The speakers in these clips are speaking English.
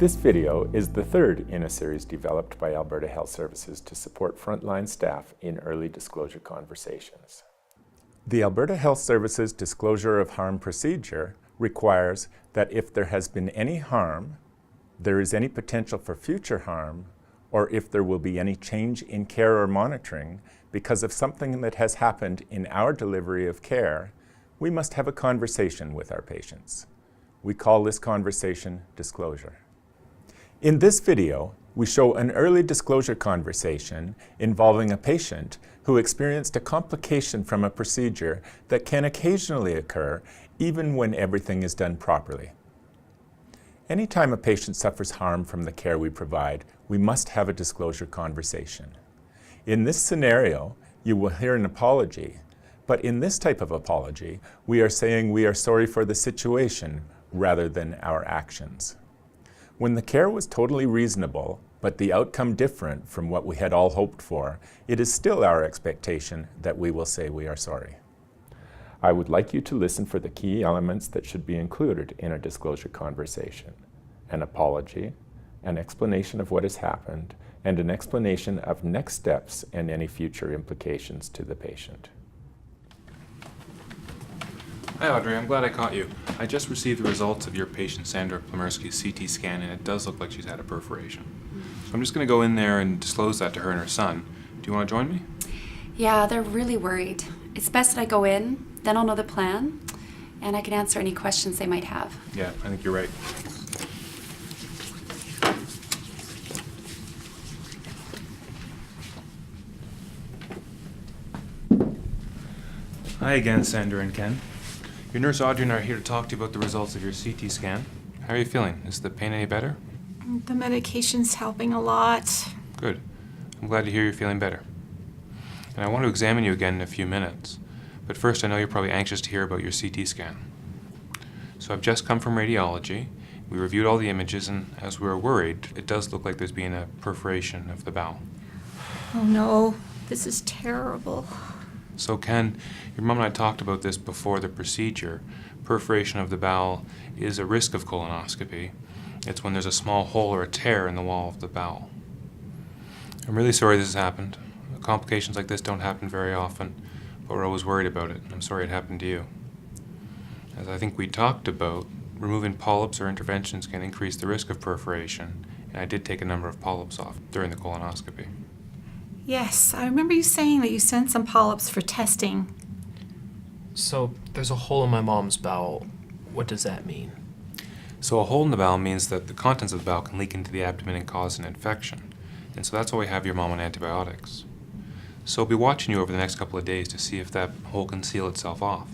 This video is the third in a series developed by Alberta Health Services to support frontline staff in early disclosure conversations. The Alberta Health Services Disclosure of Harm procedure requires that if there has been any harm, there is any potential for future harm, or if there will be any change in care or monitoring because of something that has happened in our delivery of care, we must have a conversation with our patients. We call this conversation disclosure. In this video, we show an early disclosure conversation involving a patient who experienced a complication from a procedure that can occasionally occur even when everything is done properly. Anytime a patient suffers harm from the care we provide, we must have a disclosure conversation. In this scenario, you will hear an apology, but in this type of apology, we are saying we are sorry for the situation rather than our actions. When the care was totally reasonable, but the outcome different from what we had all hoped for, it is still our expectation that we will say we are sorry. I would like you to listen for the key elements that should be included in a disclosure conversation: an apology, an explanation of what has happened, and an explanation of next steps and any future implications to the patient. Hi Audrey, I'm glad I caught you. I just received the results of your patient Sandra Plemersky's CT scan, and it does look like she's had a perforation. So I'm just going to go in there and disclose that to her and her son. Do you want to join me? Yeah, they're really worried. It's best that I go in, then I'll know the plan, and I can answer any questions they might have. Yeah, I think you're right. Hi again, Sandra and Ken. Your nurse Audrey and I are here to talk to you about the results of your CT scan. How are you feeling? Is the pain any better? The medication's helping a lot. Good. I'm glad to hear you're feeling better. And I want to examine you again in a few minutes. But first, I know you're probably anxious to hear about your CT scan. So I've just come from radiology. We reviewed all the images, and as we were worried, it does look like there's been a perforation of the bowel. Oh no, this is terrible. So Ken, your mom and I talked about this before the procedure. Perforation of the bowel is a risk of colonoscopy. It's when there's a small hole or a tear in the wall of the bowel. I'm really sorry this has happened. Complications like this don't happen very often, but we're always worried about it. I'm sorry it happened to you. As I think we talked about, removing polyps or interventions can increase the risk of perforation, and I did take a number of polyps off during the colonoscopy. Yes, I remember you saying that you sent some polyps for testing. So there's a hole in my mom's bowel. What does that mean? So a hole in the bowel means that the contents of the bowel can leak into the abdomen and cause an infection. And so that's why we have your mom on antibiotics. So we'll be watching you over the next couple of days to see if that hole can seal itself off.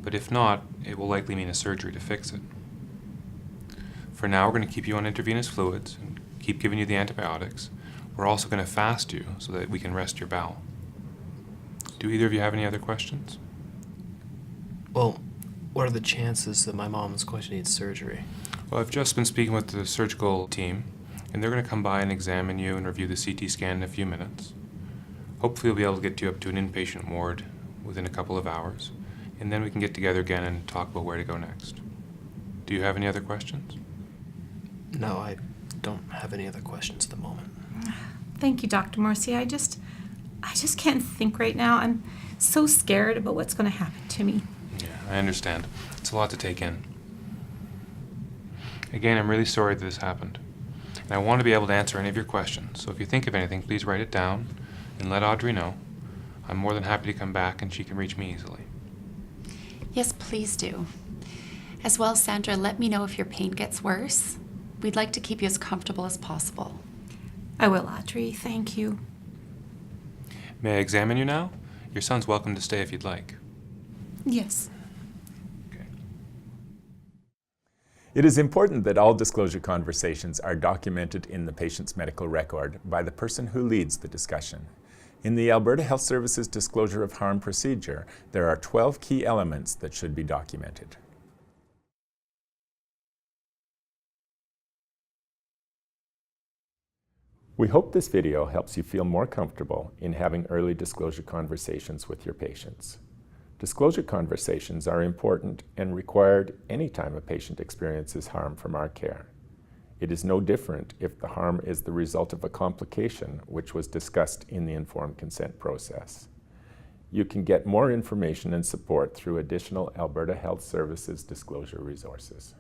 But if not, it will likely mean a surgery to fix it. For now, we're going to keep you on intravenous fluids and keep giving you the antibiotics. We're also going to fast you so that we can rest your bowel. Do either of you have any other questions? Well, what are the chances that my mom's going to need surgery? Well, I've just been speaking with the surgical team, and they're going to come by and examine you and review the CT scan in a few minutes. Hopefully we'll be able to get you up to an inpatient ward within a couple of hours, and then we can get together again and talk about where to go next. Do you have any other questions? No, I don't have any other questions at the moment. Thank you, Dr. Morrissey. I just can't think right now. I'm so scared about what's going to happen to me. Yeah, I understand. It's a lot to take in. Again, I'm really sorry that this happened. And I want to be able to answer any of your questions. So if you think of anything, please write it down and let Audrey know. I'm more than happy to come back and she can reach me easily. Yes, please do. As well, Sandra, let me know if your pain gets worse. We'd like to keep you as comfortable as possible. I will, Audrey. Thank you. May I examine you now? Your son's welcome to stay if you'd like. Yes. Okay. It is important that all disclosure conversations are documented in the patient's medical record by the person who leads the discussion. In the Alberta Health Services Disclosure of Harm procedure, there are 12 key elements that should be documented. We hope this video helps you feel more comfortable in having early disclosure conversations with your patients. Disclosure conversations are important and required anytime a patient experiences harm from our care. It is no different if the harm is the result of a complication, which was discussed in the informed consent process. You can get more information and support through additional Alberta Health Services disclosure resources.